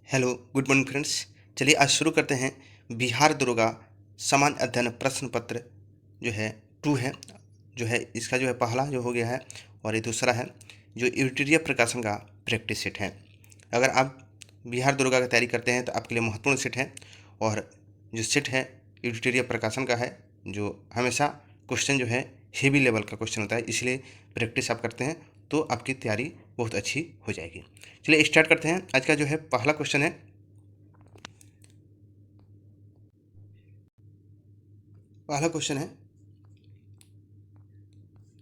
Hello good morning friends. चलिए आज शुरू करते हैं। बिहार दरोगा सामान्य अध्ययन प्रश्न पत्र जो है 2 है, जो है इसका जो है पहला जो हो गया है और ये दूसरा है जो एडिटोरियल प्रकाशन का प्रैक्टिस सेट है। अगर आप बिहार दरोगा की तैयारी करते हैं तो आपके लिए महत्वपूर्ण सेट है। और जो सेट है एडिटोरियल प्रकाशन का है, जो हमेशा क्वेश्चन जो है हेवी लेवल का क्वेश्चन होता है, इसलिए प्रैक्टिस आप करते हैं तो आपकी तैयारी बहुत अच्छी हो जाएगी। चलिए स्टार्ट करते हैं। आज का जो है पहला क्वेश्चन है,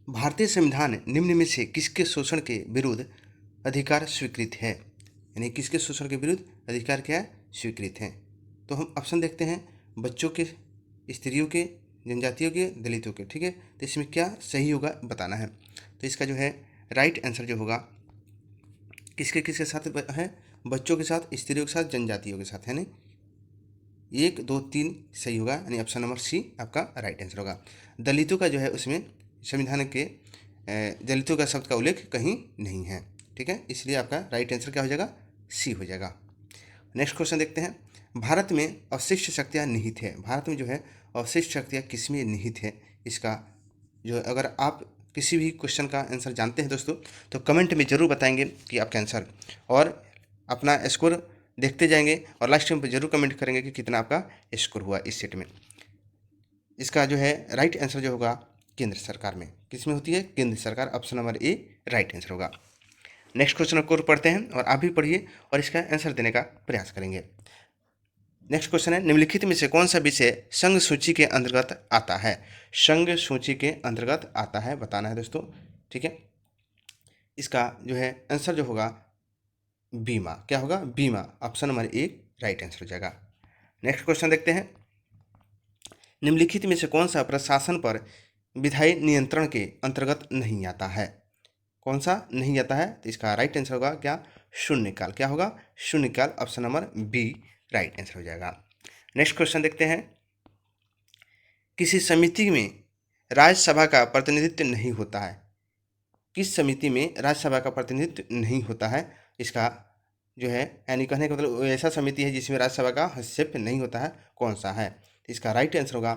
भारतीय संविधान निम्न में से किसके शोषण के विरुद्ध अधिकार स्वीकृत है? यानी किसके शोषण के विरुद्ध अधिकार क्या है? स्वीकृत है। तो हम ऑप्शन देखते हैं, बच्चों के, स्त्रियों के, जनजातियों के, दलितों के। ठीक है, तो इसमें क्या सही होगा बताना है। तो इसका जो है राइट आंसर जो होगा किसके किसके साथ है? बच्चों के साथ, स्त्रियों के साथ, जनजातियों के साथ, है नहीं? 1 2 3 सही होगा, यानी ऑप्शन नंबर सी आपका राइट आंसर होगा। दलितों का जो है उसमें संविधान के दलितों का शब्द का उल्लेख कहीं नहीं है। ठीक है, इसलिए आपका राइट आंसर क्या हो जाएगा? सी हो जाएगा। नेक्स्ट क्वेश्चन देखते हैं। भारत में अवशिष्ट शक्तियाँ निहित है। भारत में जो है अवशिष्ट शक्तियाँ किसमें निहित है? इसका जो अगर आप किसी भी क्वेश्चन का आंसर जानते हैं दोस्तों, तो कमेंट में ज़रूर बताएंगे कि आपका आंसर, और अपना स्कोर देखते जाएंगे और लास्ट टाइम पर जरूर कमेंट करेंगे कि कितना आपका स्कोर हुआ इस सेट में। इसका जो है राइट आंसर जो होगा केंद्र सरकार में। किस में होती है? केंद्र सरकार। Option number A right answer होगा। नेक्स्ट क्वेश्चन को पढ़ते हैं और आप भी पढ़िए और इसका आंसर देने का प्रयास करेंगे। नेक्स्ट क्वेश्चन है, निम्नलिखित में से कौन सा विषय संघ सूची के अंतर्गत आता है? संघ सूची के अंतर्गत आता है बताना है दोस्तों। ठीक है, इसका जो है आंसर जो होगा बीमा। क्या होगा? बीमा। Option number A right answer हो जाएगा। नेक्स्ट क्वेश्चन देखते हैं, निम्नलिखित में से कौन सा प्रशासन पर विधायी नियंत्रण के अंतर्गत नहीं आता है? कौन सा नहीं आता है? तो इसका राइट आंसर होगा क्या? शून्यकाल। क्या होगा? शून्यकाल। Option number B right answer हो जाएगा। नेक्स्ट क्वेश्चन देखते हैं, किसी समिति में राज्यसभा का प्रतिनिधित्व नहीं होता है? किस समिति में राज्यसभा का प्रतिनिधित्व नहीं होता है? इसका जो है यानी कहने का मतलब ऐसा समिति है जिसमें राज्यसभा का हस्तक्षेप नहीं होता है, कौन सा है? इसका राइट आंसर होगा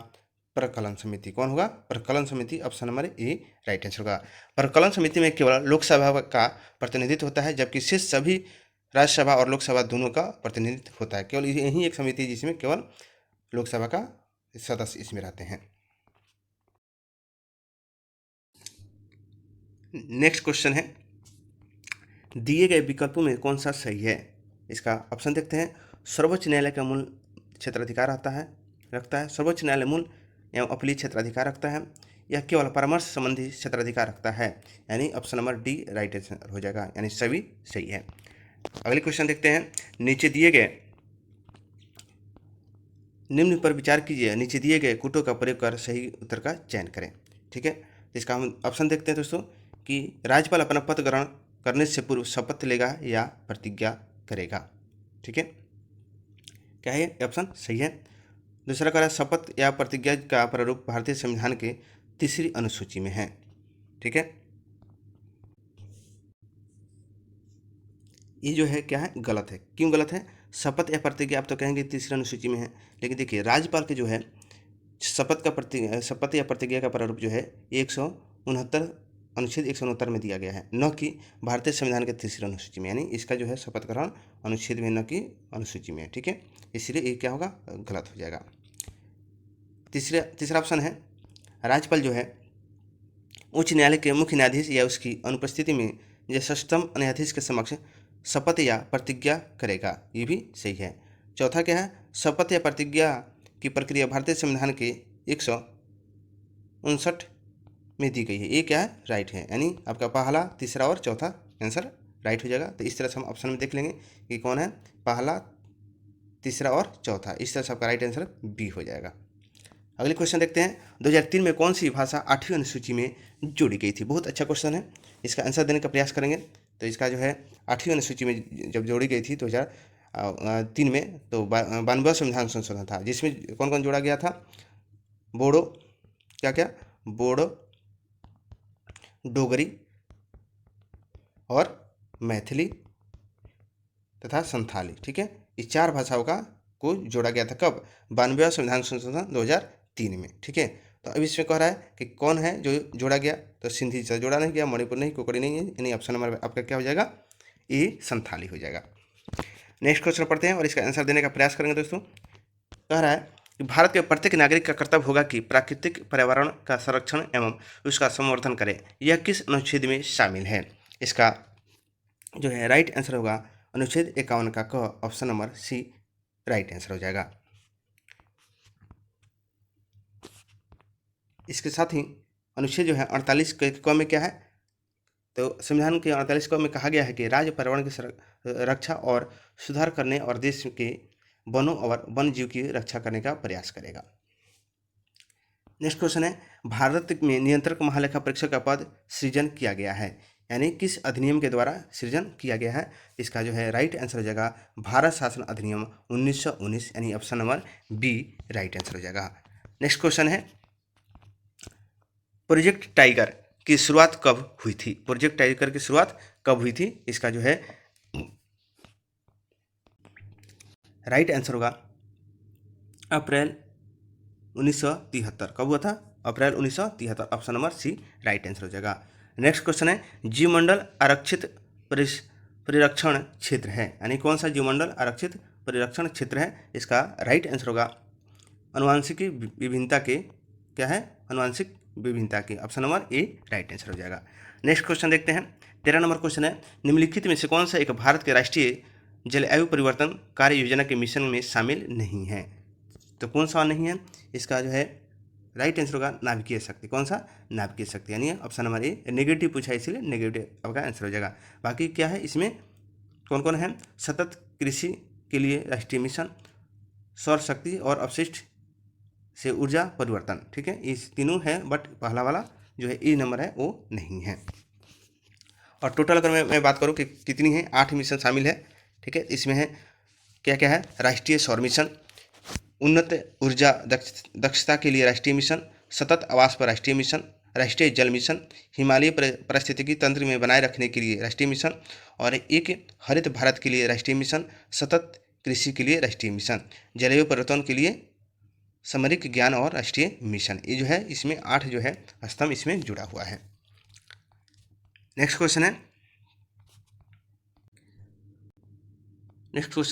प्रकलन समिति। कौन होगा? प्रकलन समिति। Option number A right answer होगा। प्रकलन समिति में केवल लोकसभा का प्रतिनिधित्व होता है, जबकि शेष सभी राज्यसभा और लोकसभा दोनों का प्रतिनिधित्व होता है। केवल यही एक समिति है जिसमें केवल लोकसभा का सदस्य इसमें रहते हैं। नेक्स्ट क्वेश्चन है, दिए गए विकल्पों में कौन सा सही है? इसका ऑप्शन देखते हैं। सर्वोच्च न्यायालय का मूल क्षेत्राधिकार रखता है, सर्वोच्च न्यायालय मूल एवं अपीलीय क्षेत्राधिकार रखता है, या केवल परामर्श संबंधी क्षेत्राधिकार रखता है? यानी option number D right answer हो जाएगा, यानी सभी सही है। अगले क्वेश्चन देखते हैं, नीचे दिए गए निम्न पर विचार कीजिए, नीचे दिए गए कूटों का प्रयोग कर सही उत्तर का चयन करें। ठीक है, इसका हम ऑप्शन देखते हैं दोस्तों कि राज्यपाल अपना पद ग्रहण करने से पूर्व शपथ लेगा या प्रतिज्ञा करेगा। ठीक है, क्या है? ऑप्शन सही है। दूसरा कह रहा है शपथ या प्रतिज्ञा का प्रारूप भारतीय संविधान के 3री अनुसूची में है। ठीक है, ये जो है क्या है? गलत है। क्यों गलत है? शपथ या प्रतिज्ञा आप तो कहेंगे 3री अनुसूची में है, लेकिन देखिए राज्यपाल के जो है शपथ या प्रतिज्ञा का प्रारूप जो है 169 अनुच्छेद 169 में दिया गया है, न कि भारतीय संविधान के 3री अनुसूची में। यानी इसका जो है शपथ ग्रहण अनुच्छेद में, न कि अनुसूची में है। ठीक है, इसलिए ये क्या होगा? गलत हो जाएगा। तीसरा ऑप्शन है, राज्यपाल जो है उच्च न्यायालय के मुख्य न्यायाधीश या उसकी अनुपस्थिति में ज्येष्ठतम न्यायाधीश के समक्ष शपथ या प्रतिज्ञा करेगा। ये भी सही है। चौथा क्या है? शपथ या प्रतिज्ञा की प्रक्रिया भारतीय संविधान के 159 में दी गई है। ये क्या है? राइट है, यानी आपका पहला, तीसरा और चौथा आंसर राइट हो जाएगा। तो इस तरह से हम ऑप्शन में देख लेंगे कि कौन है पहला, तीसरा और चौथा। इस तरह से आपका राइट आंसर बी हो जाएगा। अगले क्वेश्चन देखते हैं, 2003 में कौन सी भाषा 8वीं अनुसूची में जोड़ी गई थी? बहुत अच्छा क्वेश्चन है, इसका आंसर देने का प्रयास करेंगे। तो इसका जो है 8वीं अनुसूची में जब जोड़ी गई थी 2003 में, तो 92वां संविधान संशोधन था, जिसमें कौन कौन जोड़ा गया था? बोडो, क्या क्या? बोडो, डोगरी और मैथिली तथा संथाली। ठीक है, ये 4 भाषाओं का को जोड़ा गया था कब? 92वां संविधान संशोधन 2003 में। ठीक है, तो अब इसमें कह रहा है कि कौन है जो जोड़ा गया, तो सिंधी से जोड़ा नहीं गया, मणिपुर नहीं, कुकड़ी नहीं है, यानी ऑप्शन नंबर आपका क्या हो जाएगा? ये संथाली हो जाएगा। नेक्स्ट क्वेश्चन पढ़ते हैं और इसका आंसर देने का प्रयास करेंगे दोस्तों। कह रहा है कि भारत के प्रत्येक नागरिक का कर्तव्य होगा कि प्राकृतिक पर्यावरण का संरक्षण एवं उसका संवर्धन करे। यह किस अनुच्छेद में शामिल है? इसका जो है राइट आंसर होगा अनुच्छेद 51 का क, option number C right answer हो जाएगा। इसके साथ ही अनुच्छेद जो है 48 क में क्या है? तो संविधान के 48 क में कहा गया है कि राज्य पर्यावरण की रक्षा और सुधार करने और देश के वनों और वन जीव की रक्षा करने का प्रयास करेगा। नेक्स्ट क्वेश्चन है, भारत में नियंत्रक महालेखा परीक्षक का पद सृजन किया गया है, यानी किस अधिनियम के द्वारा सृजन किया गया है? इसका जो है राइट आंसर हो जाएगा भारत शासन अधिनियम 1919, यानी option number B right answer हो जाएगा। नेक्स्ट क्वेश्चन है, प्रोजेक्ट टाइगर की शुरुआत कब हुई थी? प्रोजेक्ट टाइगर की शुरुआत कब हुई थी? इसका जो है राइट आंसर होगा अप्रैल 1973। कब हुआ था? अप्रैल 1973, option number C right answer हो जाएगा। नेक्स्ट क्वेश्चन है, जीवमंडल आरक्षित परिरक्षण क्षेत्र है, यानी कौन सा जीवमंडल आरक्षित परिरक्षण क्षेत्र है? इसका राइट आंसर होगा आनुवांशिक विभिन्नता के, क्या है? आनुवांशिक विभिन्नता के, option number A right answer हो जाएगा। नेक्स्ट क्वेश्चन देखते हैं, 13 नंबर क्वेश्चन है, निम्नलिखित में से कौन सा एक भारत के राष्ट्रीय जलवायु परिवर्तन कार्य योजना के मिशन में शामिल नहीं है? तो कौन सा नहीं है? इसका जो है राइट आंसर होगा नाभिकीय शक्ति। कौन सा? नाभिकीय शक्ति, यानी ऑप्शन नंबर ए। नेगेटिव पूछा है इसलिए नेगेटिव आपका आंसर हो जाएगा। बाकी क्या है इसमें कौन कौन है? सतत कृषि के लिए राष्ट्रीय मिशन, सौर शक्ति और अपशिष्ट से ऊर्जा परिवर्तन। ठीक है, इस तीनों है, बट पहला वाला जो है ए नंबर है वो नहीं है। और टोटल अगर मैं बात करूँ कि कितनी है, 8 मिशन शामिल है। ठीक है, इसमें है क्या क्या है? राष्ट्रीय सौर मिशन, उन्नत ऊर्जा दक्षता के लिए राष्ट्रीय मिशन, सतत आवास पर राष्ट्रीय मिशन, राष्ट्रीय जल मिशन, हिमालय पारिस्थितिकी तंत्र में बनाए रखने के लिए राष्ट्रीय मिशन, और एक हरित भारत के लिए राष्ट्रीय मिशन, सतत कृषि के लिए राष्ट्रीय मिशन, जलवायु परिवर्तन के लिए सामरिक ज्ञान और राष्ट्रीय मिशन। ये जो है इसमें 8 जो है स्तंभ इसमें जुड़ा हुआ है। नेक्स्ट क्वेश्चन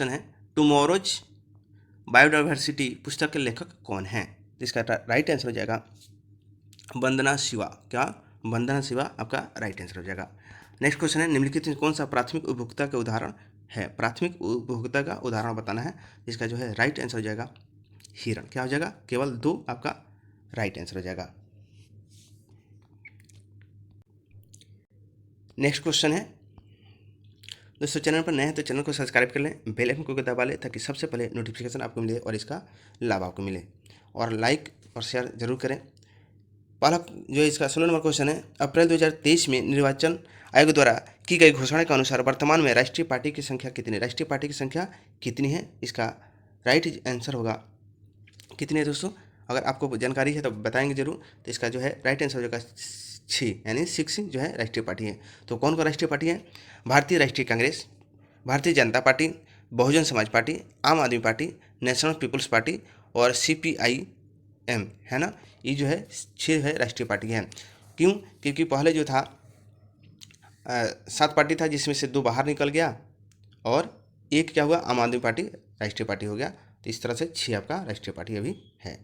है, टुमारोज बायोडाइवर्सिटी पुस्तक के लेखक कौन है? इसका राइट आंसर हो जाएगा वंदना शिवा। क्या? वंदना शिवा आपका राइट आंसर हो जाएगा। नेक्स्ट क्वेश्चन है, निम्नलिखित में कौन सा प्राथमिक उपभोक्ता का उदाहरण है? प्राथमिक उपभोक्ता का उदाहरण बताना है। इसका जो है राइट आंसर हो जाएगा हिरण। क्या हो जाएगा? केवल 2 आपका राइट आंसर हो जाएगा। नेक्स्ट क्वेश्चन है, दोस्तों चैनल पर नए हैं तो चैनल को सब्सक्राइब कर लें, बेल आइकन को दबा लें ताकि सबसे पहले नोटिफिकेशन आपको मिले और इसका लाभ आपको मिले, और लाइक और शेयर जरूर करें। पहला जो इसका 16 नंबर क्वेश्चन है, अप्रैल 2023 में निर्वाचन आयोग द्वारा की गई घोषणा के अनुसार वर्तमान में राष्ट्रीय पार्टी की संख्या कितनी? राष्ट्रीय पार्टी की संख्या कितनी है? इसका राइट आंसर होगा कितनी है दोस्तों? अगर आपको जानकारी है तो बताएंगे जरूर। तो इसका जो है राइट आंसर हो जाएगा 6, यानी 6 जो है राष्ट्रीय पार्टी है। तो कौन कौन राष्ट्रीय पार्टी है? भारतीय राष्ट्रीय कांग्रेस, भारतीय जनता पार्टी, बहुजन समाज पार्टी, आम आदमी पार्टी, नेशनल पीपल्स पार्टी और CPIM, है ना। ये जो है 6 है राष्ट्रीय पार्टी हैं। क्यों? क्योंकि पहले जो था 7 पार्टी था, जिसमें से 2 बाहर निकल गया और एक क्या हुआ? आम आदमी पार्टी राष्ट्रीय पार्टी हो गया। तो इस तरह से 6 आपका राष्ट्रीय पार्टी अभी है।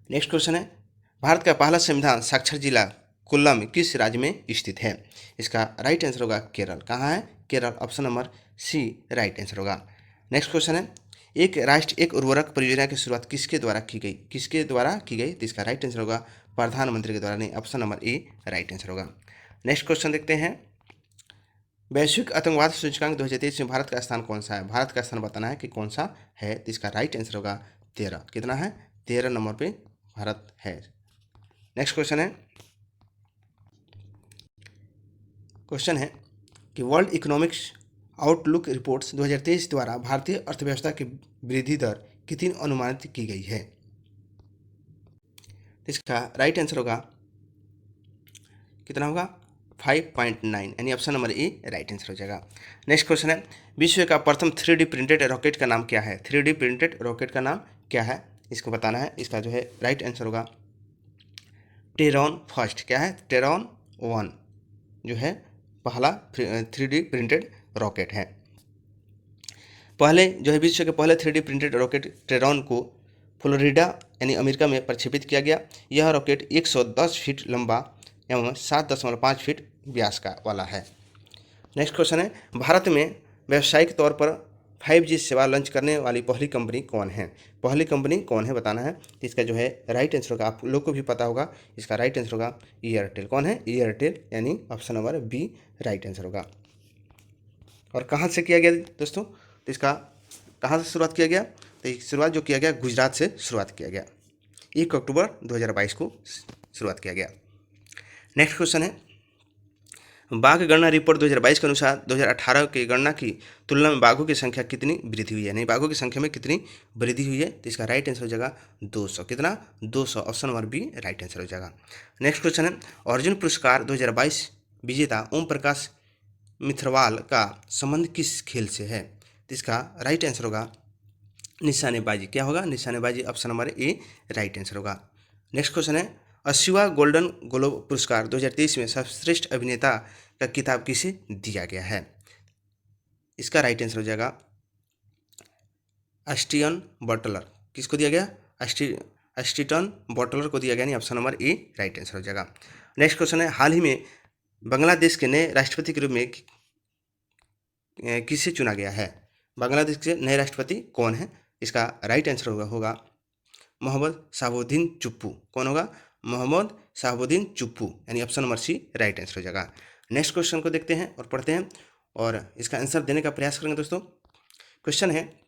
नेक्स्ट क्वेश्चन है, भारत का पहला संविधान साक्षर जिला कोल्लम किस राज्य में स्थित है? इसका राइट आंसर होगा केरल। कहाँ है? Kerala, option number C right answer होगा। नेक्स्ट क्वेश्चन है, एक राष्ट्र एक उर्वरक परियोजना की शुरुआत किसके द्वारा की गई? किसके द्वारा की गई? तो इसका राइट आंसर होगा प्रधानमंत्री के द्वारा, नहीं, option number A right answer होगा। नेक्स्ट क्वेश्चन देखते हैं, वैश्विक आतंकवाद सूचकांक 2023 में भारत का स्थान कौन सा है? भारत का स्थान बताना है कि कौन सा है। तो इसका राइट आंसर होगा 13। कितना है? 13 नंबर पे भारत है। नेक्स्ट क्वेश्चन है कि वर्ल्ड इकोनॉमिक्स आउटलुक रिपोर्ट्स 2023 द्वारा भारतीय अर्थव्यवस्था की वृद्धि दर कितनी अनुमानित की गई है? इसका राइट आंसर होगा कितना होगा? 5.9 यानी option number A right answer हो जाएगा। नेक्स्ट क्वेश्चन है, विश्व का प्रथम 3D प्रिंटेड रॉकेट का नाम क्या है? 3D प्रिंटेड रॉकेट का नाम क्या है, इसको बताना है। इसका जो है राइट आंसर होगा टेरॉन फर्स्ट। क्या है? टेरॉन 1 जो है पहला 3D प्रिंटेड रॉकेट है। पहले जो है विश्व के पहले 3D प्रिंटेड रॉकेट टेरॉन को फ्लोरिडा यानी अमेरिका में प्रक्षेपित किया गया। यह रॉकेट 110 फीट लंबा एवं 7.5 फीट व्यास का वाला है। नेक्स्ट क्वेश्चन है, भारत में व्यावसायिक तौर पर 5G सेवा लॉन्च करने वाली पहली कंपनी कौन है? पहली कंपनी कौन है बताना है। इसका जो है राइट आंसर होगा, आप लोग को भी पता होगा, इसका राइट आंसर होगा एयरटेल। कौन है? एयरटेल यानी option number B right answer होगा। और कहाँ से किया गया दोस्तों? तो इसका कहाँ से शुरुआत किया गया? तो शुरुआत जो किया गया गुजरात से शुरुआत किया गया। 1 अक्टूबर 2022 को शुरुआत किया गया। नेक्स्ट क्वेश्चन है, बाघ गणना रिपोर्ट 2022 के अनुसार 2018 की गणना की तुलना में बाघों की संख्या कितनी वृद्धि हुई है? नहीं, बाघों की संख्या में कितनी वृद्धि हुई है? तो इसका राइट आंसर हो जाएगा 200। कितना? 200। Option number B right answer हो जाएगा। नेक्स्ट क्वेश्चन है, अर्जुन पुरस्कार 2022 विजेता ओम प्रकाश मिथरवाल का संबंध किस खेल से है? तो इसका राइट आंसर होगा निशानेबाजी। क्या होगा? निशानेबाजी। Option number A right answer होगा। नेक्स्ट क्वेश्चन है, 80वां गोल्डन ग्लोब पुरस्कार 2023 में सर्वश्रेष्ठ अभिनेता का किताब किसे दिया गया है? इसका राइट आंसर हो जाएगा अस्टियन बटलर। किसको दिया गया? अस्टिटन बटलर को दिया गया, नहीं option number A right answer हो जाएगा। नेक्स्ट क्वेश्चन है, हाल ही में बांग्लादेश के नए राष्ट्रपति के रूप में किसे चुना गया है? बांग्लादेश के नए राष्ट्रपति कौन है? इसका राइट आंसर होगा मोहम्मद शहाबुद्दीन चुप्पू। कौन होगा? मोहम्मद शहाबुद्दीन चुप्पू यानी option number C right answer हो जाएगा। नेक्स्ट क्वेश्चन को देखते हैं और पढ़ते हैं और इसका आंसर देने का प्रयास करेंगे दोस्तों। क्वेश्चन है,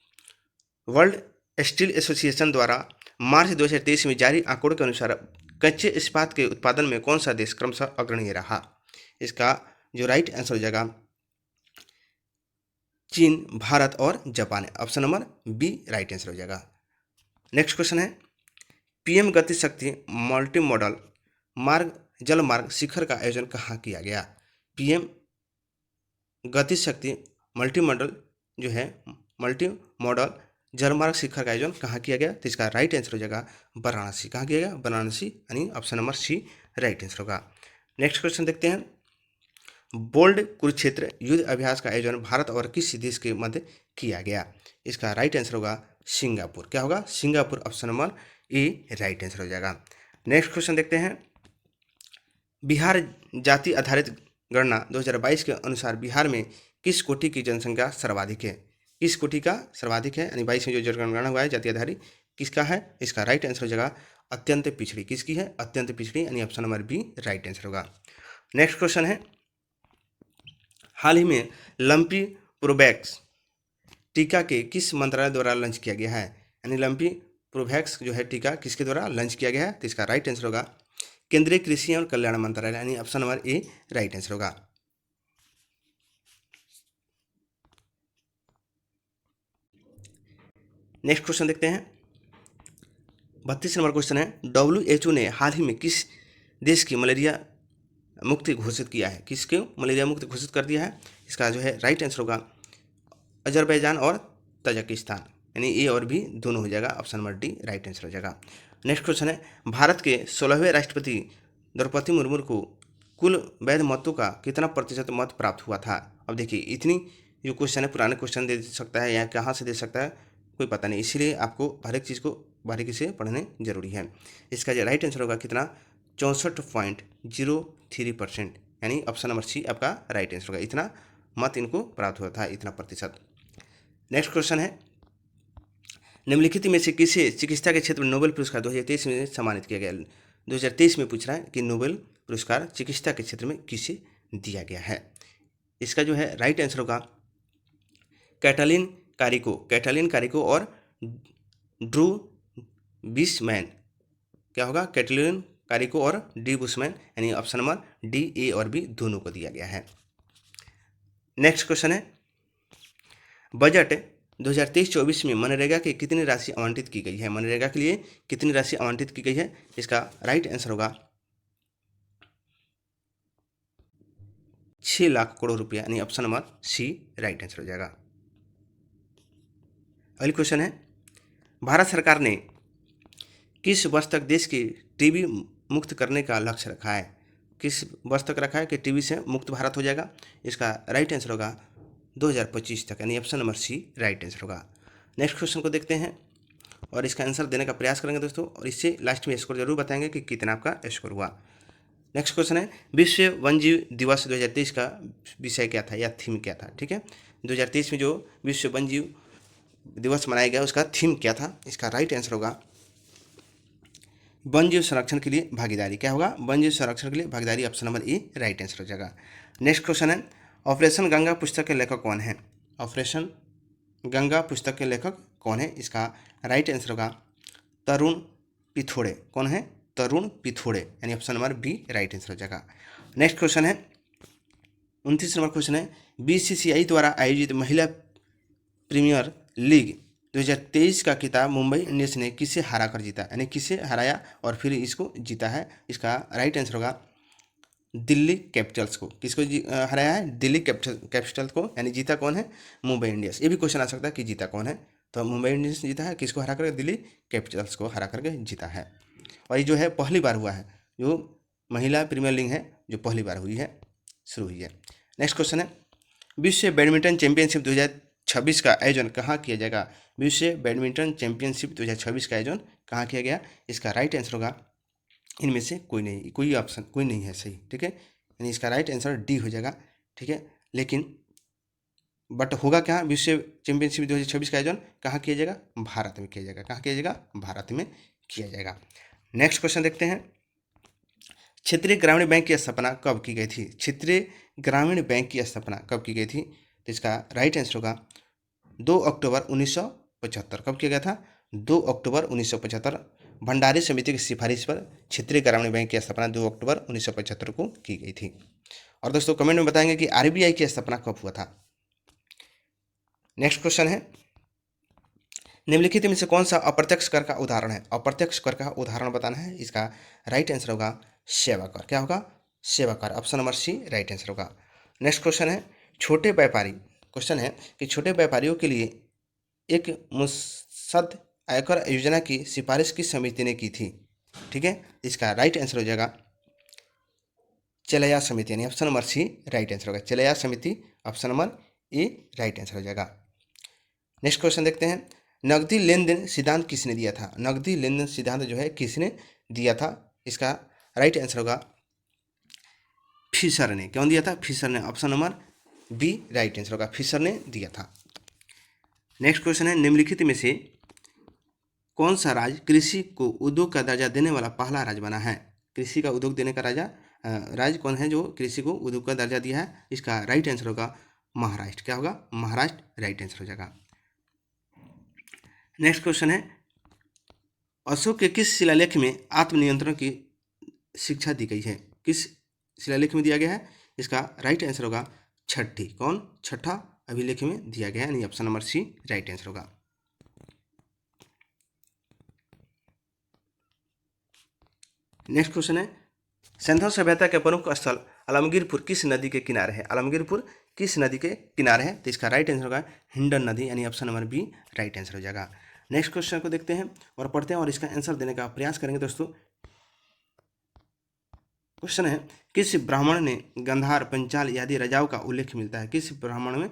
वर्ल्ड स्टील एसोसिएशन द्वारा मार्च 2023 में जारी आंकड़ों के अनुसार कच्चे इस्पात के उत्पादन में कौन सा देश क्रमशः अग्रणी रहा? इसका जो राइट आंसर हो जाएगा चीन, भारत और जापान है। Option number B right answer हो जाएगा। नेक्स्ट क्वेश्चन है, पीएम गति शक्ति मल्टी मॉडल जल मार्ग शिखर का आयोजन कहाँ किया गया? पीएम गति शक्ति मल्टी मॉडल जो है मल्टी मॉडल जलमार्ग शिखर का आयोजन कहाँ किया गया? तो इसका राइट आंसर हो जाएगा वाराणसी। कहाँ किया गया? वाराणसी यानी option number C right answer होगा। नेक्स्ट क्वेश्चन देखते हैं, बोल्ड कुरुक्षेत्र युद्ध अभ्यास का आयोजन भारत और किस देश के मध्य किया गया? इसका राइट आंसर होगा सिंगापुर। क्या होगा? Singapore. Option number A right answer हो जाएगा। नेक्स्ट क्वेश्चन देखते हैं, बिहार जाति आधारित गणना 2022 के अनुसार बिहार में किस कोटि की जनसंख्या सर्वाधिक है? किस कोटि का सर्वाधिक है? यानी 22 में जो जनगणना हुआ है जाति आधारित किसका है? इसका राइट आंसर हो जाएगा अत्यंत पिछड़ी। किसकी है? अत्यंत पिछड़ी यानी option number B right answer होगा। नेक्स्ट क्वेश्चन है, हाल ही में लंपी प्रोवैक्स टीका के किस मंत्रालय द्वारा लॉन्च किया गया है? यानी लंपी प्रोवैक्स जो है टीका किसके द्वारा लॉन्च किया गया है? तो इसका राइट आंसर होगा केंद्रीय कृषि एवं कल्याण मंत्रालय यानी option number A right answer होगा। नेक्स्ट क्वेश्चन देखते हैं, 32 नंबर क्वेश्चन है, WHO ने हाल ही में किस देश की मलेरिया मुक्ति घोषित किया है? किसके मलेरिया मुक्त घोषित कर दिया है? इसका जो है राइट आंसर होगा अजरबैजान और तजाकिस्तान यानी ए और बी दोनों हो जाएगा। Option number D right answer हो जाएगा। नेक्स्ट क्वेश्चन है, भारत के 16वें राष्ट्रपति द्रौपदी मुर्मू को कुल वैध मतों का कितना प्रतिशत मत प्राप्त हुआ था? अब देखिए इतनी जो क्वेश्चन है पुराने क्वेश्चन दे सकता है या कहाँ से दे सकता है कोई पता नहीं, इसीलिए आपको हर एक चीज़ को बारीकी से पढ़ने जरूरी है। इसका जो राइट आंसर होगा कितना? 64.03% यानी ऑप्शन नंबर सी आपका राइट आंसर होगा। इतना मत इनको प्राप्त हुआ था, इतना प्रतिशत। नेक्स्ट क्वेश्चन है, निम्नलिखित में से किसे चिकित्सा के क्षेत्र में नोबेल पुरस्कार 2023 में सम्मानित किया गया? 2023 में पूछ रहा है कि नोबेल पुरस्कार चिकित्सा के क्षेत्र में किसे दिया गया है? इसका जो है राइट आंसर होगा कैटलिन कारिको और ड्रू बिशमैन। क्या होगा? कैटलिन कारिको और डी बुशमैन यानी ऑप्शन नंबर डी ए और बी दोनों को दिया गया है। नेक्स्ट क्वेश्चन है, बजट 2023-24 में मनरेगा की कितनी राशि आवंटित की गई है? मनरेगा के लिए कितनी राशि आवंटित की गई है? इसका राइट आंसर होगा 6 लाख करोड़ रुपया, यानी option number C right answer हो जाएगा। अगली क्वेश्चन है, भारत सरकार ने किस वर्ष तक देश की टीबी मुक्त करने का लक्ष्य रखा है? किस वर्ष तक रखा है कि टीबी से मुक्त भारत हो जाएगा? इसका राइट आंसर होगा 2025 तक, यानी option number C right answer होगा। नेक्स्ट क्वेश्चन को देखते हैं और इसका आंसर देने का प्रयास करेंगे दोस्तों, और इससे लास्ट में स्कोर जरूर बताएंगे कि कितना आपका स्कोर हुआ। नेक्स्ट क्वेश्चन है, विश्व वन्यजीव दिवस 2023 का विषय क्या था या थीम क्या था? ठीक है, 2023 में जो विश्व वन्यजीव दिवस मनाया गया उसका थीम क्या था? इसका राइट आंसर होगा वन्यजीव संरक्षण के लिए भागीदारी। क्या होगा? वन्यजीव संरक्षण के लिए भागीदारी, option number A right answer हो जाएगा। नेक्स्ट क्वेश्चन है, ऑपरेशन गंगा पुस्तक के लेखक कौन है? ऑपरेशन गंगा पुस्तक के लेखक कौन है? इसका राइट आंसर होगा तरुण पिथोड़े। कौन है? तरुण पिथोड़े, यानी option number B right answer हो जाएगा। नेक्स्ट क्वेश्चन है 29 नंबर क्वेश्चन है, बीसीसीआई द्वारा आयोजित महिला प्रीमियर लीग 2023 का खिताब मुंबई इंडियंस ने किसे हरा कर जीता? यानी किसे हराया और फिर इसको जीता है? इसका राइट आंसर होगा दिल्ली कैपिटल्स को। किसको हराया है? दिल्ली कैपिटल्स को, यानी जीता कौन है? मुंबई इंडियंस। ये भी क्वेश्चन आ सकता है कि जीता कौन है, तो मुंबई इंडियंस जीता है। किसको हरा करके? दिल्ली कैपिटल्स को हरा करके जीता है। और ये जो है पहली बार हुआ है, जो महिला प्रीमियर लीग है जो पहली बार हुई है, शुरू हुई है। नेक्स्ट क्वेश्चन है, विश्व बैडमिंटन चैंपियनशिप 2026 का आयोजन कहाँ किया जाएगा? विश्व बैडमिंटन चैंपियनशिप 2026 का आयोजन कहाँ किया गया? इसका राइट आंसर होगा इनमें से कोई नहीं, कोई ऑप्शन कोई नहीं है सही। ठीक है, यानी इसका राइट आंसर डी हो जाएगा। ठीक है, लेकिन बट होगा क्या? विश्व चैंपियनशिप 2026 का आयोजन कहाँ किया जाएगा? भारत में किया जाएगा। कहाँ किया जाएगा? भारत में किया जाएगा। नेक्स्ट क्वेश्चन देखते हैं, क्षेत्रीय ग्रामीण बैंक की स्थापना कब की गई थी? क्षेत्रीय ग्रामीण बैंक की स्थापना कब की गई थी? तो इसका राइट आंसर होगा 2 अक्टूबर 1975। कब किया गया था? 2 अक्टूबर 1975। भंडारी समिति की सिफारिश पर क्षेत्रीय ग्रामीण बैंक की स्थापना 2 अक्टूबर 1975 को की गई थी। और दोस्तों कमेंट में बताएंगे कि आरबीआई की स्थापना कब हुआ था। नेक्स्ट क्वेश्चन है, निम्नलिखित में से कौन सा अप्रत्यक्ष कर का उदाहरण है? अप्रत्यक्ष कर का उदाहरण बताना है। इसका राइट आंसर होगा सेवा कर। क्या होगा? सेवा कर, option number C right answer होगा। नेक्स्ट क्वेश्चन है, छोटे व्यापारी क्वेश्चन है कि छोटे व्यापारियों के लिए एक मुसद्द आयकर योजना की सिफारिश किस समिति ने की थी? ठीक है, इसका राइट आंसर हो जाएगा चलैया समिति, यानी option number C right answer होगा। चलैया समिति, option number A right answer हो जाएगा। नेक्स्ट क्वेश्चन देखते हैं, नकदी लेन देन सिद्धांत किसने दिया था? नकदी लेन देन सिद्धांत जो है किसने दिया था? इसका राइट आंसर होगा फिशर ने। कौन दिया था? फिशर ने, option number B right answer होगा। फिशर ने दिया था। नेक्स्ट क्वेश्चन है, निम्नलिखित में से कौन सा राज्य कृषि को उद्योग का दर्जा देने वाला पहला राज्य बना है? कृषि का उद्योग देने का राज्य कौन है जो कृषि को उद्योग का दर्जा दिया है? इसका राइट आंसर होगा महाराष्ट्र। क्या होगा? महाराष्ट्र राइट आंसर हो जाएगा। नेक्स्ट क्वेश्चन है, अशोक के किस शिलालेख में आत्मनियंत्रण की शिक्षा दी गई है? किस शिलालेख में दिया गया है? इसका राइट आंसर होगा छठी। कौन? छठा अभिलेख में दिया गया है, यानी option number C right answer होगा। नेक्स्ट क्वेश्चन है, सिंधु सभ्यता के प्रमुख स्थल आलमगीरपुर किस नदी के किनारे है? आलमगीरपुर किस नदी के किनारे है? तो इसका राइट आंसर होगा हिंडन नदी, यानी option number B right answer हो जाएगा। नेक्स्ट क्वेश्चन को देखते हैं और पढ़ते हैं और इसका आंसर देने का प्रयास करेंगे दोस्तों। क्वेश्चन है, किस ब्राह्मण ने गंधार, पंचाल आदि राजाओं का उल्लेख मिलता है? किस ब्राह्मण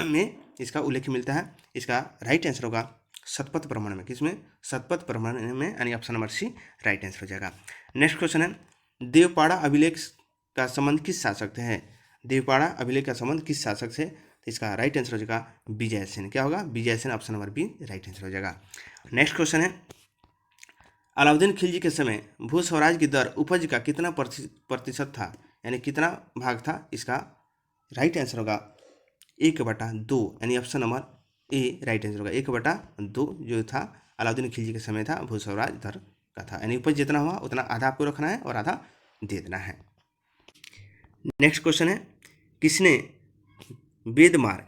में इसका उल्लेख मिलता है? इसका राइट आंसर होगा शतपथ ब्राह्मण में। किसमें? शतपथ ब्राह्मण में, यानी option number C right answer हो जाएगा। नेक्स्ट क्वेश्चन है, देवपाड़ा अभिलेख का संबंध किस शासक से है? देवपाड़ा अभिलेख का संबंध किस शासक से? तो इसका राइट आंसर हो जाएगा विजय सेन। क्या होगा? Vijay Sen, option number B right answer हो जाएगा। नेक्स्ट क्वेश्चन है, अलाउद्दीन खिलजी के समय भू स्वराज की दर उपज का कितना प्रतिशत था? यानी कितना भाग था? इसका राइट आंसर होगा 1/2, यानी option number A right answer होगा। 1/2 जो था अलाउद्दीन खिलजी के समय था भू स्वराज दर का था, यानी उपज जितना हुआ उतना आधा आपको रखना है और आधा दे देना है। नेक्स्ट क्वेश्चन है, किसने वेदमार्ग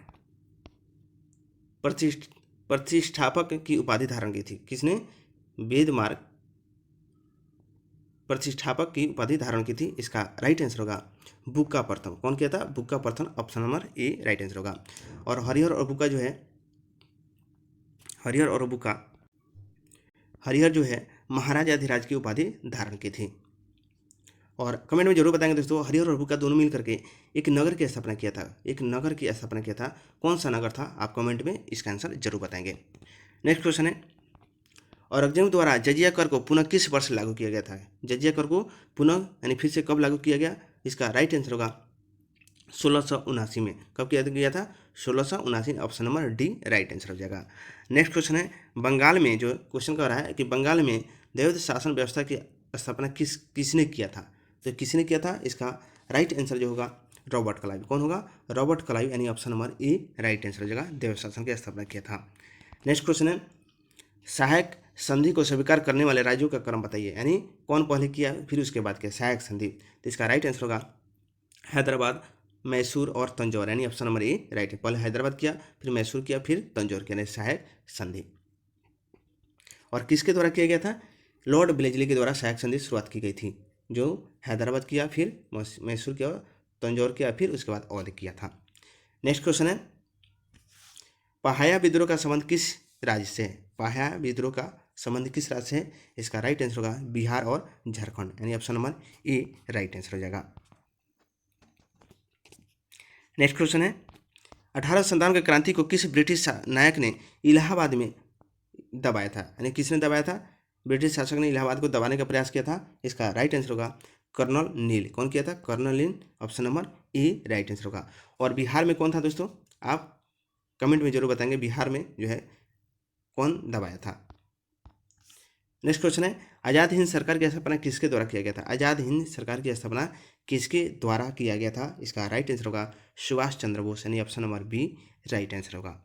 प्रतिष्ठापक की उपाधि धारण की थी? किसने वेदमार्ग प्रतिष्ठापक की उपाधि धारण की थी? इसका राइट आंसर होगा बुक्का प्रथम। कौन किया था? बुक्का प्रथम। Option number A right answer होगा। और हरिहर और बुक्का जो है, हरिहर जो है महाराजाधिराज की उपाधि धारण की थी। और कमेंट में जरूर बताएंगे दोस्तों, हरिहर और बुक्का दोनों मिल करके एक नगर की स्थापना किया था। एक नगर की स्थापना किया था, कौन सा नगर था? आप कमेंट में इसका आंसर जरूर बताएंगे। नेक्स्ट क्वेश्चन है, औरंगजेब द्वारा जजिया कर को पुनः किस वर्ष लागू किया गया था? जजिया कर को पुनः यानी फिर से कब लागू किया गया? इसका राइट आंसर होगा 1679 में। कब किया गया था? 1679। Option number D right answer हो जाएगा। नेक्स्ट क्वेश्चन है, बंगाल में जो क्वेश्चन कर रहा है कि बंगाल में दैवत शासन व्यवस्था की स्थापना किसने किया था? तो किसने किया था? इसका राइट आंसर जो होगा रॉबर्ट क्लाइव। कौन होगा? रॉबर्ट क्लाइव, यानी option number A right answer हो जाएगा। दैवत शासन की स्थापना किया था। नेक्स्ट क्वेश्चन है, सहायक संधि को स्वीकार करने वाले राज्यों का क्रम बताइए, यानी कौन पहले किया फिर उसके बाद किया सहायक संधि? तो इसका राइट आंसर होगा हैदराबाद, मैसूर और तंजौर, यानी ऑप्शन नंबर ए राइट है। पहले हैदराबाद किया, फिर मैसूर किया, फिर तंजौर किया, यानी सहायक संधि। और किसके द्वारा किया गया था? लॉर्ड ब्लेजली के द्वारा सहायक संधि शुरुआत की गई थी, जो हैदराबाद किया, फिर मैसूर किया, तंजौर किया, फिर उसके बाद अवध किया था। नेक्स्ट क्वेश्चन है, पहाया विद्रोह का संबंध किस राज्य से है? पहाया विद्रोह का संबंध किस राज्य से है? इसका राइट आंसर होगा बिहार और झारखंड, यानी option number A right answer हो जाएगा। नेक्स्ट क्वेश्चन है, 1857 की क्रांति को किस ब्रिटिश नायक ने इलाहाबाद में दबाया था? यानी किसने दबाया था? ब्रिटिश शासक ने इलाहाबाद को दबाने का प्रयास किया था। इसका राइट आंसर होगा कर्नल नील। कौन किया था? Colonel Neill, option number A right answer होगा। और बिहार में कौन था दोस्तों? आप कमेंट में जरूर बताएंगे बिहार में जो है कौन दबाया था। नेक्स्ट क्वेश्चन है, आज़ाद हिंद सरकार की स्थापना किसके द्वारा किया गया था? आज़ाद हिंद सरकार की स्थापना किसके द्वारा किया गया था? इसका राइट आंसर होगा सुभाष चंद्र बोस, यानी option number B right answer होगा।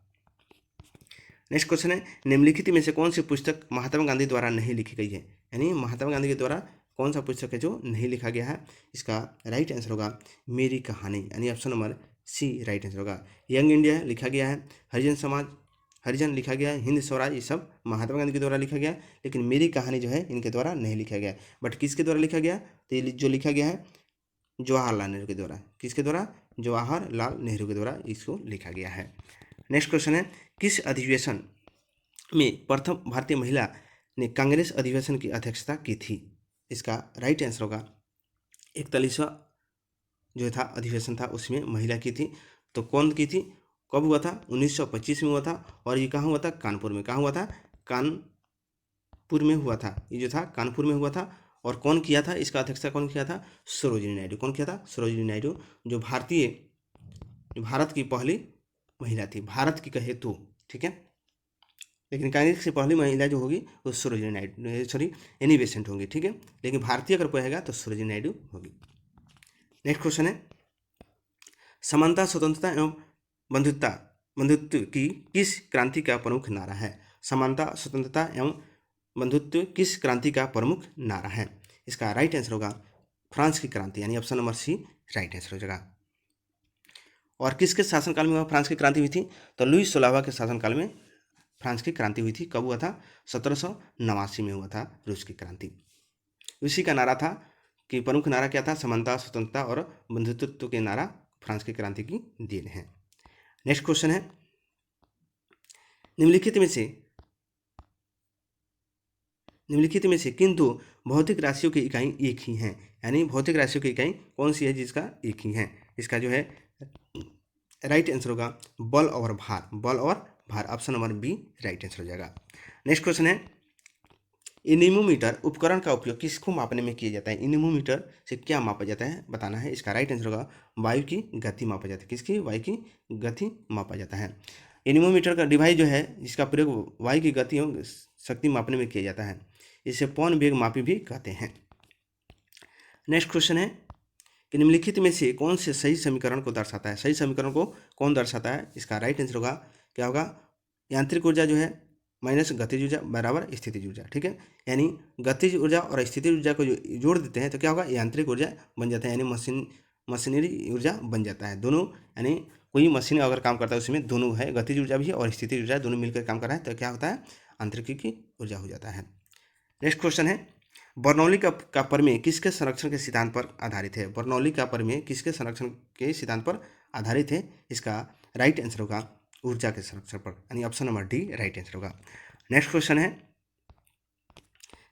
नेक्स्ट क्वेश्चन है, निम्नलिखित में से कौन सी पुस्तक महात्मा गांधी द्वारा नहीं लिखी गई है? यानी महात्मा गांधी के द्वारा कौन सा पुस्तक है जो नहीं लिखा गया है? इसका राइट आंसर होगा मेरी कहानी, यानी option number C right answer होगा। यंग इंडिया लिखा गया है, हरिजन समाज, हरिजन लिखा गया है, हिंद स्वराज, ये सब महात्मा गांधी के द्वारा लिखा गया है, लेकिन मेरी कहानी जो है इनके द्वारा नहीं लिखा गया है। बट किसके द्वारा लिखा गया? तो ये जो लिखा गया है जवाहरलाल नेहरू के द्वारा। किसके द्वारा? जवाहरलाल नेहरू के द्वारा इसको लिखा गया है। नेक्स्ट क्वेश्चन है, किस अधिवेशन में प्रथम भारतीय महिला ने कांग्रेस अधिवेशन की अध्यक्षता की थी? इसका राइट आंसर होगा 41वां जो था अधिवेशन था उसमें महिला की थी। तो कौन की थी? कब हुआ था? 1925 में हुआ था। और ये कहाँ हुआ था? कानपुर में। कहाँ हुआ था? कानपुर में हुआ था। ये जो था कानपुर में हुआ था। और कौन किया था? इसका अध्यक्षता कौन किया था? सरोजिनी नायडू। कौन किया था? सरोजिनी नायडू, जो भारत की पहली महिला थी, भारत की कहे तो, ठीक है। लेकिन कांग्रेस से पहली महिला जो होगी वो Sarojini Naidu, sorry Annie Besant होंगी, ठीक है। लेकिन भारतीय अगर कहेगा तो सरोजिनी नायडू होगी। नेक्स्ट क्वेश्चन है, समानता, स्वतंत्रता एवं बंधुत्व की किस क्रांति का प्रमुख नारा है? समानता, स्वतंत्रता एवं बंधुत्व किस क्रांति का प्रमुख नारा है? इसका राइट आंसर होगा फ्रांस की क्रांति, यानी option number C right answer हो जाएगा। और किसके शासनकाल में फ्रांस की क्रांति हुई थी? तो लुई 16वां के शासनकाल में फ्रांस की क्रांति हुई थी। कब हुआ था? 1789 में हुआ था रूस की क्रांति। उसी का नारा था कि प्रमुख नारा क्या था? समानता, स्वतंत्रता और बंधुत्व के नारा फ्रांस की क्रांति की देन है। नेक्स्ट क्वेश्चन है, निम्नलिखित में से किन दो भौतिक राशियों की इकाई एक ही हैं? यानी भौतिक राशियों की इकाई कौन सी है जिसका एक ही है? इसका जो है राइट आंसर होगा बल और भार। बल और भार, option number B right answer हो जाएगा। नेक्स्ट क्वेश्चन है, एनीमोमीटर उपकरण का उपयोग किसको मापने में किया जाता है? एनीमोमीटर से क्या मापा जाता है बताना है। इसका राइट आंसर होगा वायु की गति मापा जाता है। किसकी? वायु की गति मापा जाता है। एनीमोमीटर का डिवाइस जो है जिसका प्रयोग वायु की गति एवं शक्ति मापने में किया जाता है, इसे पवन वेग मापी भी कहते हैं। नेक्स्ट क्वेश्चन है कि निम्नलिखित में से कौन से सही समीकरण को दर्शाता है? सही समीकरण को कौन दर्शाता है? इसका राइट आंसर होगा क्या होगा? यांत्रिक ऊर्जा जो है माइनस गतिज ऊर्जा बराबर स्थितिज ऊर्जा, ठीक है। यानी गतिज ऊर्जा और स्थितिज ऊर्जा को जो जोड़ देते हैं तो क्या होगा? यांत्रिक ऊर्जा बन जाता है, यानी मशीनरी ऊर्जा बन जाता है। दोनों, यानी कोई मशीन अगर काम करता है उसमें दोनों है, गतिज ऊर्जा भी है और स्थितिज ऊर्जा, दोनों मिलकर काम कर रहा है तो क्या होता है? आंतरिक की ऊर्जा हो जाता है। नेक्स्ट क्वेश्चन है, बर्नौली का प्रमेय किसके संरक्षण के सिद्धांत पर आधारित है? बर्नौली का प्रमेय किसके संरक्षण के सिद्धांत पर आधारित है? इसका राइट आंसर होगा ऊर्जा के संरक्षण पर, यानी option number D right answer होगा। नेक्स्ट क्वेश्चन है,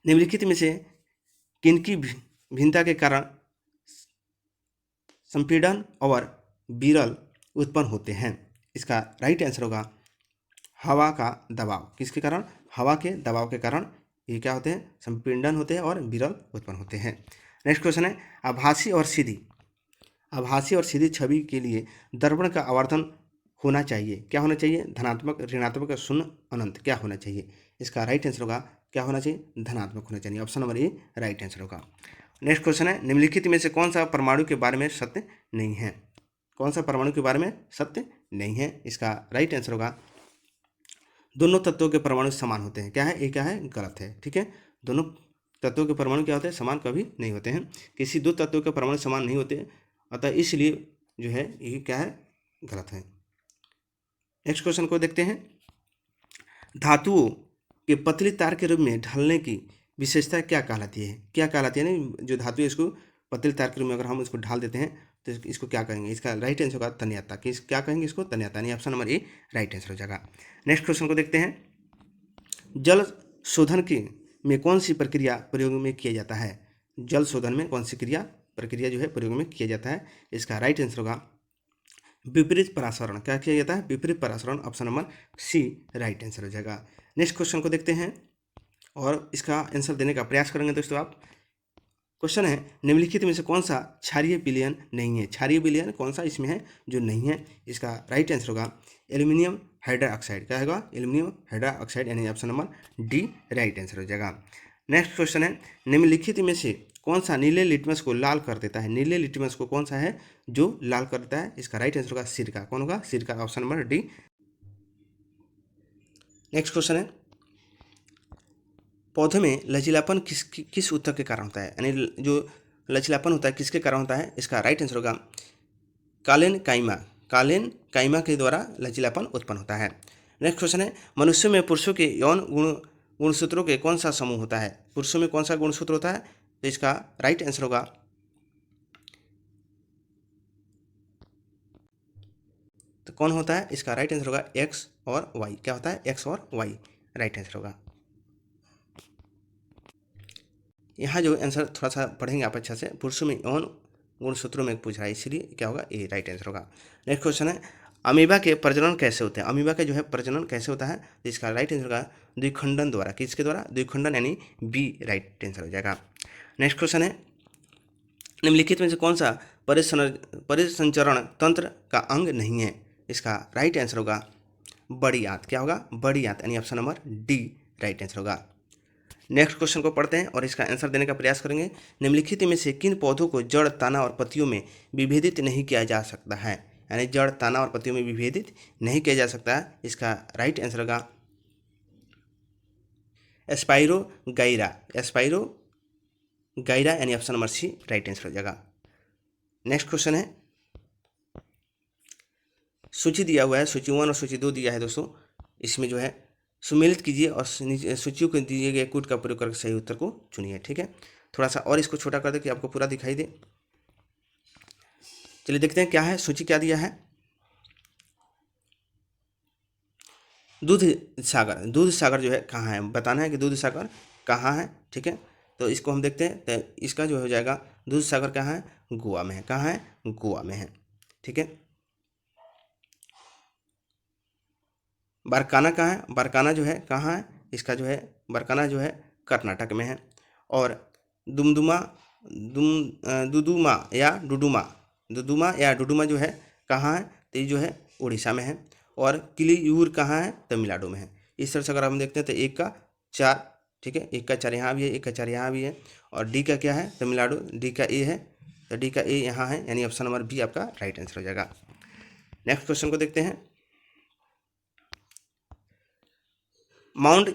निम्नलिखित में से किनकी भिन्नता के कारण संपीड़न और विरल उत्पन्न होते हैं? इसका राइट आंसर होगा हवा का दबाव। किसके कारण? हवा के दबाव के कारण ये क्या होते हैं? संपीड़न होते हैं और विरल उत्पन्न होते हैं। नेक्स्ट क्वेश्चन है, आभासी और सीधी छवि के लिए दर्पण का आवर्धन होना चाहिए, क्या होना चाहिए? धनात्मक, ऋणात्मक, शून्य, अनंत, क्या होना चाहिए? इसका राइट आंसर होगा क्या होना चाहिए? धनात्मक होना चाहिए, option number A right answer होगा। नेक्स्ट क्वेश्चन है, निम्नलिखित में से कौन सा परमाणु के बारे में सत्य नहीं है? कौन सा परमाणु के बारे में सत्य नहीं है? इसका राइट आंसर होगा दोनों तत्वों के परमाणु समान होते हैं। क्या है? ये क्या है? गलत है। ठीक है, दोनों तत्वों के परमाणु क्या होते हैं? समान कभी नहीं होते हैं। किसी दो तत्वों के परमाणु समान नहीं होते, अतः इसलिए जो है ये क्या है? गलत है। नेक्स्ट क्वेश्चन को देखते हैं, धातुओं के पतली तार के रूप में ढलने की विशेषता क्या कहलाती है? क्या कहलाती है? नहीं, जो धातु है इसको पतली तार के रूप में अगर हम इसको ढाल देते हैं तो इसको क्या कहेंगे? इसका राइट आंसर होगा तन्यता। क्या कहेंगे इसको? तन्यता, यानी option number A right answer हो जाएगा। नेक्स्ट क्वेश्चन को देखते हैं, जल शोधन की में कौन सी प्रक्रिया प्रयोग में किया जाता है? जल शोधन में कौन सी प्रक्रिया जो है प्रयोग में किया जाता है? इसका राइट आंसर होगा विपरीत परासरण। क्या किया जाता है? विपरीत परासरण, option number C right answer हो जाएगा। नेक्स्ट क्वेश्चन को देखते हैं और इसका आंसर देने का प्रयास करेंगे दोस्तों आप। क्वेश्चन है, निम्नलिखित में से कौन सा क्षारीय विलयन नहीं है? क्षारीय विलयन कौन सा इसमें है जो नहीं है? इसका राइट आंसर होगा एल्यूमिनियम हाइड्रोक्साइड। क्या होगा? एल्यूमिनियम हाइड्रोक्साइड, यानी option number D right answer हो जाएगा। नेक्स्ट क्वेश्चन है, निम्नलिखित में से कौन सा नीले लिटमस को लाल कर देता है? नीले लिटमस को कौन सा है जो लाल कर देता है? इसका राइट आंसर होगा सिरका। कौन होगा? सिरका, option number D. Next question है, पौधे में लचीलापन किस ऊतक के कारण होता है? यानी जो लचीलापन होता है किसके कारण होता है? इसका राइट आंसर होगा कालेन काइमा के द्वारा लचीलापन उत्पन्न होता है। नेक्स्ट क्वेश्चन है, मनुष्य में पुरुषों के यौन गुणसूत्रों के कौन सा समूह होता है? पुरुषों में कौन सा गुणसूत्र होता है? तो इसका राइट आंसर होगा तो कौन होता है? इसका राइट आंसर होगा एक्स और वाई। क्या होता है? एक्स और वाई राइट आंसर होगा। यहाँ जो आंसर थोड़ा सा पढ़ेंगे आप अच्छा से, पुरुषों में यौन गुणसूत्रों में पूछ रहा है, इसलिए क्या होगा? ए राइट आंसर होगा। नेक्स्ट क्वेश्चन है, अमीबा के प्रजनन कैसे होते हैं? अमीबा के जो है प्रजनन कैसे होता है? तो इसका राइट आंसर होगा द्विखंडन द्वारा। किसके द्वारा? द्विखंडन, यानी बी राइट आंसर हो जाएगा। नेक्स्ट क्वेश्चन है, निम्नलिखित में से कौन सा परिसंचरण तंत्र का अंग नहीं है? इसका राइट आंसर होगा बड़ी आंत। क्या होगा? बड़ी आंत, यानी option number D right answer होगा। नेक्स्ट क्वेश्चन को पढ़ते हैं और इसका आंसर देने का प्रयास करेंगे। निम्नलिखित में से किन पौधों को जड़, तना और पत्तियों में विभेदित नहीं किया जा सकता है? यानी जड़, तना और पत्तियों में विभेदित नहीं किया जा सकता है। इसका राइट आंसर होगा एस्पाइरो यानी option number C right answer हो जाएगा। नेक्स्ट क्वेश्चन है, सूची दिया हुआ है, सूची 1 और सूची 2 दिया है दोस्तों। इसमें जो है सुमेलित कीजिए और सूचियों को दिए गए कोड का प्रयोग करके सही उत्तर को चुनिए। ठीक है, थोड़ा सा और इसको छोटा कर दे कि आपको पूरा दिखाई दे। चलिए देखते हैं क्या है सूची, क्या दिया है। दूध सागर जो है कहाँ है? बताना है कि दूध सागर कहाँ है। ठीक है, तो इसको हम देखते हैं। तो इसका जो हो जाएगा दूध सागर कहाँ है? गोवा में है। कहाँ है? गोवा में है। ठीक है, बारकाना कहाँ है? बारकाना जो है कहाँ है? इसका जो है बारकाना जो है कर्नाटक में है। और दुदुमा या डुडुमा जो है कहाँ है? तो ये जो है उड़ीसा में है। और किलियूर कहाँ है? तमिलनाडु में है। इस तरह से अगर हम देखते हैं तो 1 का 4, ठीक है, 1 का 4 यहाँ भी है, 1 का 4 यहाँ भी है। और डी का क्या है? तमिलनाडु, डी का ए है, तो डी का ए यहाँ है, यानी ऑप्शन नंबर बी आपका राइट आंसर हो जाएगा। नेक्स्ट क्वेश्चन को देखते हैं, माउंट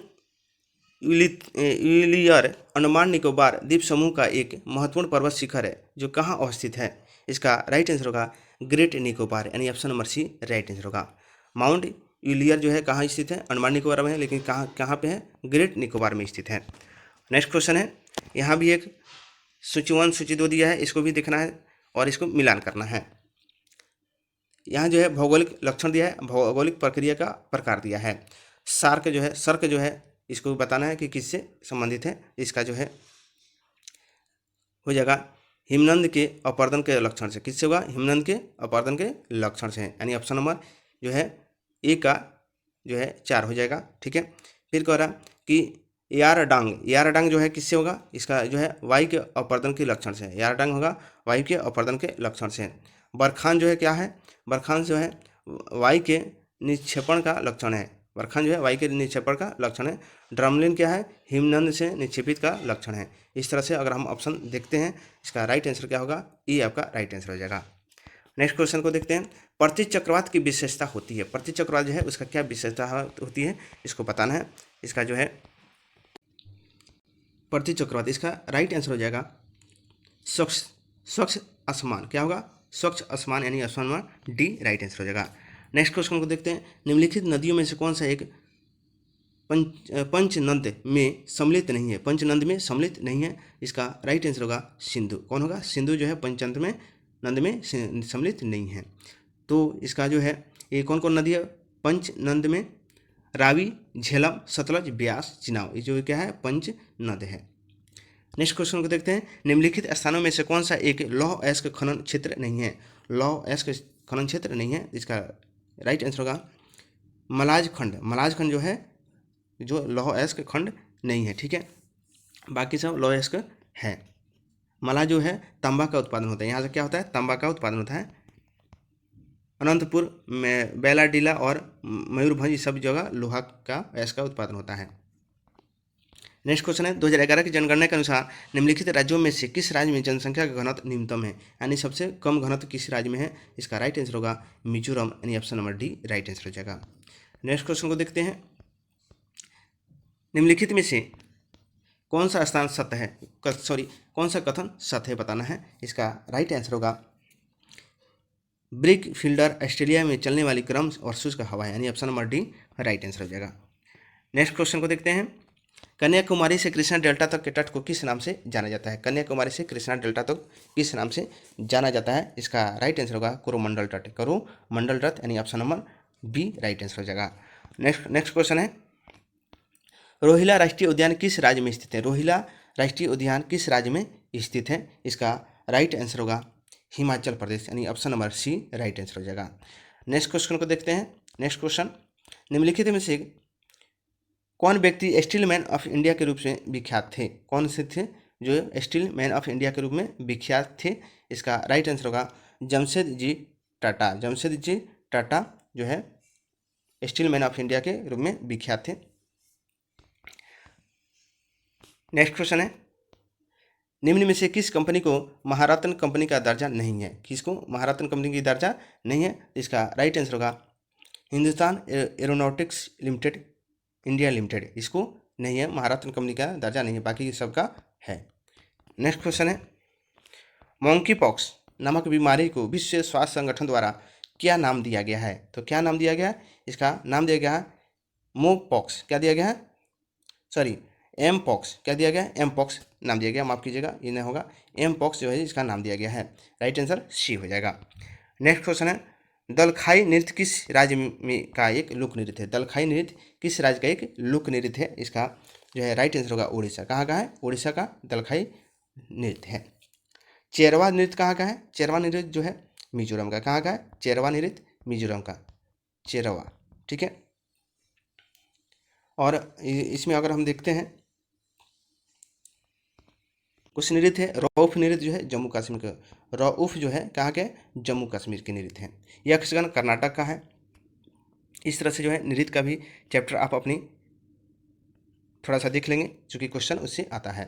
विलियर अंडमान निकोबार द्वीप समूह का एक महत्वपूर्ण पर्वत शिखर है जो कहाँ अवस्थित है? इसका राइट आंसर होगा ग्रेट निकोबार, यानी option number C right answer होगा। माउंट विलियर जो है कहाँ स्थित है? अंडमान निकोबार में है, लेकिन कहाँ पे है? ग्रेट निकोबार में स्थित है। नेक्स्ट क्वेश्चन है, यहाँ भी एक सूची 1 सूची 2 दिया है, इसको भी देखना है और इसको मिलान करना है। यहाँ जो है भौगोलिक लक्षण दिया है, भौगोलिक प्रक्रिया का प्रकार दिया है। सर्क जो है इसको बताना है कि किससे संबंधित है। इसका जो है हो जाएगा हिमनद के अपर्दन के लक्षण से। किससे होगा? हिमनद के अपर्दन के लक्षण से, यानी ऑप्शन नंबर जो है ए का जो है 4 हो जाएगा। ठीक है, फिर कह रहा कि यारडांग जो है किससे होगा? इसका जो है वायु के अपर्दन के लक्षण से। यारडांग होगा वायु के अपर्दन के लक्षण से। बरखान जो है क्या है? बरखान जो है वायु के निक्षेपण का लक्षण है। बरखान जो है वायु के निक्षेपण का लक्षण है। ड्रमलिन क्या है? हिमनद से निक्षेपित का लक्षण है। इस तरह से अगर हम ऑप्शन देखते हैं, इसका राइट आंसर क्या होगा? ई आपका राइट आंसर हो जाएगा। नेक्स्ट क्वेश्चन को देखते हैं। प्रतिचक्रवात की विशेषता होती है। प्रतिचक्रवात जो है उसका क्या विशेषता होती है, इसको बताना है। इसका जो है प्रतिचक्रवात, इसका राइट आंसर हो जाएगा स्वच्छ आसमान। क्या होगा? स्वच्छ आसमान, यानी option number D right answer हो जाएगा। नेक्स्ट क्वेश्चन को देखते हैं। निम्नलिखित नदियों में से कौन सा एक पंचनद में सम्मिलित नहीं है? पंचनद में सम्मिलित नहीं है, इसका राइट आंसर होगा सिंधु। कौन होगा? सिंधु जो है पंचनद में नद में सम्मिलित नहीं है। तो इसका जो है ये कौन कौन नदी है पंचनद में? रावी, झेलम, सतलज, ब्यास, चिनाब, ये जो क्या है पंच नद है। नेक्स्ट क्वेश्चन को देखते हैं। निम्नलिखित स्थानों में से कौन सा एक लौह अयस्क खनन क्षेत्र नहीं है? लौह अयस्क खनन क्षेत्र नहीं है, इसका राइट आंसर होगा मलाज खंड। मलाज खंड जो है जो लौह अयस्क खंड नहीं है। ठीक है, बाकी सब लौह अयस्क है। मला जो है तांबा का उत्पादन होता है। यहाँ से क्या होता है? तांबा का उत्पादन होता है। अनंतपुर में बेलाडीला और मयूरभंज सब जगह लोहा का अयस्क का उत्पादन होता है। नेक्स्ट क्वेश्चन है 2011 की जनगणना के अनुसार निम्नलिखित राज्यों में से किस राज्य में जनसंख्या का घनत्व न्यूनतम है? यानी सबसे कम घनत्व किस राज्य में है? इसका राइट आंसर होगा मिजोरम, यानी option number D right answer हो जाएगा। नेक्स्ट क्वेश्चन को देखते हैं। निम्नलिखित में से कौन सा स्थान सत्य है? कौन सा कथन सत्य है बताना है। इसका राइट आंसर होगा ब्रिक फील्डर ऑस्ट्रेलिया में चलने वाली गर्म और शुष्क हवा है, यानी option number D right answer हो जाएगा। नेक्स्ट क्वेश्चन को देखते हैं। कन्याकुमारी से कृष्णा डेल्टा तक के तट को किस नाम से जाना जाता है? कन्याकुमारी से कृष्णा डेल्टा तक किस नाम से जाना जाता है? इसका राइट आंसर होगा कोरोमंडल तट। कोरोमंडल तट, यानी option number B right answer हो जाएगा। नेक्स्ट क्वेश्चन है। रोहिला राष्ट्रीय उद्यान किस राज्य में स्थित है? रोहिला राष्ट्रीय उद्यान किस राज्य में स्थित है? इसका राइट आंसर होगा हिमाचल प्रदेश, यानी option number C right answer हो जाएगा। नेक्स्ट क्वेश्चन को देखते हैं। Next question. निम्नलिखित में से कौन व्यक्ति स्टील मैन ऑफ इंडिया के रूप में विख्यात थे? कौन से थे जो स्टील मैन ऑफ इंडिया के रूप में विख्यात थे? इसका राइट आंसर होगा जमशेदजी टाटा। जमशेदजी टाटा जो है स्टील मैन ऑफ इंडिया के रूप में विख्यात थे। नेक्स्ट क्वेश्चन है। निम्न में से किस कंपनी को महारत्न कंपनी का दर्जा नहीं है? किसको महारत्न कंपनी की दर्जा नहीं है? इसका राइट आंसर होगा Hindustan aeronautics limited India limited, इसको नहीं है, महारत्न कंपनी का दर्जा नहीं है, बाकी सबका है। नेक्स्ट क्वेश्चन है। मॉन्की पॉक्स नामक बीमारी को विश्व स्वास्थ्य संगठन द्वारा क्या नाम दिया गया है? तो क्या नाम दिया गया है? इसका नाम दिया गया है मोक पॉक्स। क्या दिया गया है? Sorry M pox. क्या दिया गया है? एम पॉक्स नाम दिया गया, माफ कीजिएगा, ये नहीं होगा, एम पॉक्स जो है इसका नाम दिया गया है। राइट आंसर सी हो जाएगा। नेक्स्ट क्वेश्चन है। दलखाई नृत्य किस राज्य में का एक लोक नृत्य है? दलखाई नृत्य किस राज्य का एक लोक नृत्य है? इसका जो है राइट आंसर होगा उड़ीसा। कहाँ का है? उड़ीसा का दलखाई नृत्य है। चेरवा नृत्य कहाँ का है? चेरवा नृत्य जो है मिजोरम का। कहाँ का है? चेरवा नृत्य मिजोरम का, चेरवा। ठीक है, और इसमें अगर हम देखते हैं कुछ नृत्य है। रऊफ नृत्य जो है जम्मू कश्मीर का, रऊफ जो है कहाँ के? जम्मू कश्मीर के नृत्य है। यक्षगान कर्नाटक का है। इस तरह से जो है नृत्य का भी चैप्टर आप अपनी थोड़ा सा देख लेंगे, चूँकि क्वेश्चन उससे आता है।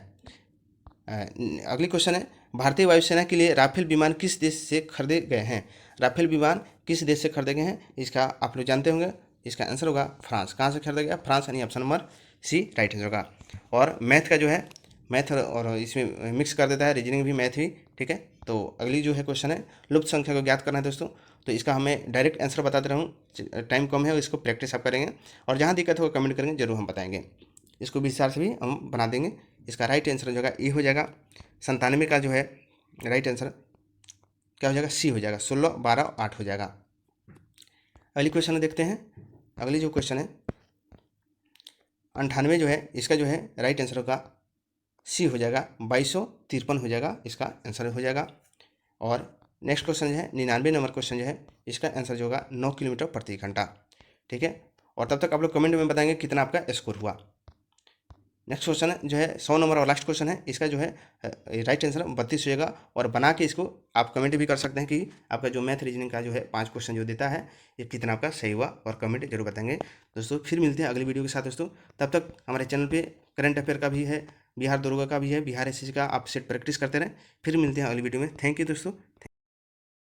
अगली क्वेश्चन है। भारतीय वायुसेना के लिए राफेल विमान किस देश से खरीदे गए हैं? राफेल विमान किस देश से खरीदे गए हैं? इसका आप लोग जानते होंगे, इसका आंसर होगा फ्रांस। कहाँ से खरीदा गया? फ्रांस, यानी option number C right answer होगा। और मैथ का जो है मैथ और इसमें मिक्स कर देता है, रीजनिंग भी मैथ भी। ठीक है, तो अगली जो है क्वेश्चन है लुप्त संख्या को ज्ञात करना है दोस्तों। तो इसका हमें डायरेक्ट आंसर बताते रहूँ, टाइम कम है, इसको प्रैक्टिस आप करेंगे और जहाँ दिक्कत होगा कमेंट करेंगे, जरूर हम बताएंगे। इसको विस्तार से भी हम बना देंगे, इसका राइट आंसर हो जाएगा ए हो जाएगा। 97 का जो है राइट आंसर क्या हो जाएगा, सी हो जाएगा। 16, 12, 8 हो जाएगा। अगली क्वेश्चन देखते हैं। अगली जो क्वेश्चन है 98 जो है इसका जो है राइट आंसर होगा सी हो जाएगा। 2253 हो जाएगा, इसका आंसर हो जाएगा। और नेक्स्ट क्वेश्चन जो है 99 नंबर क्वेश्चन जो है इसका आंसर जो होगा 9 किलोमीटर प्रति घंटा। ठीक है, और तब तक आप लोग कमेंट में बताएंगे कितना आपका स्कोर हुआ। नेक्स्ट क्वेश्चन जो है 100 नंबर और लास्ट क्वेश्चन है, इसका जो है राइट आंसर 32 हो जाएगा। और बना के इसको आप कमेंट भी कर सकते हैं कि आपका जो मैथ रीजनिंग का जो है 5 क्वेश्चन जो देता है ये कितना आपका सही हुआ, और कमेंट जरूर बताएंगे। दोस्तों फिर मिलते हैं अगली वीडियो के साथ दोस्तों। तब तक हमारे चैनल पे करंट अफेयर का भी है, बिहार दरोगा का भी है, बिहार एसएससी का आप सेट प्रैक्टिस करते रहें। फिर मिलते हैं अगली वीडियो में। थैंक यू दोस्तों।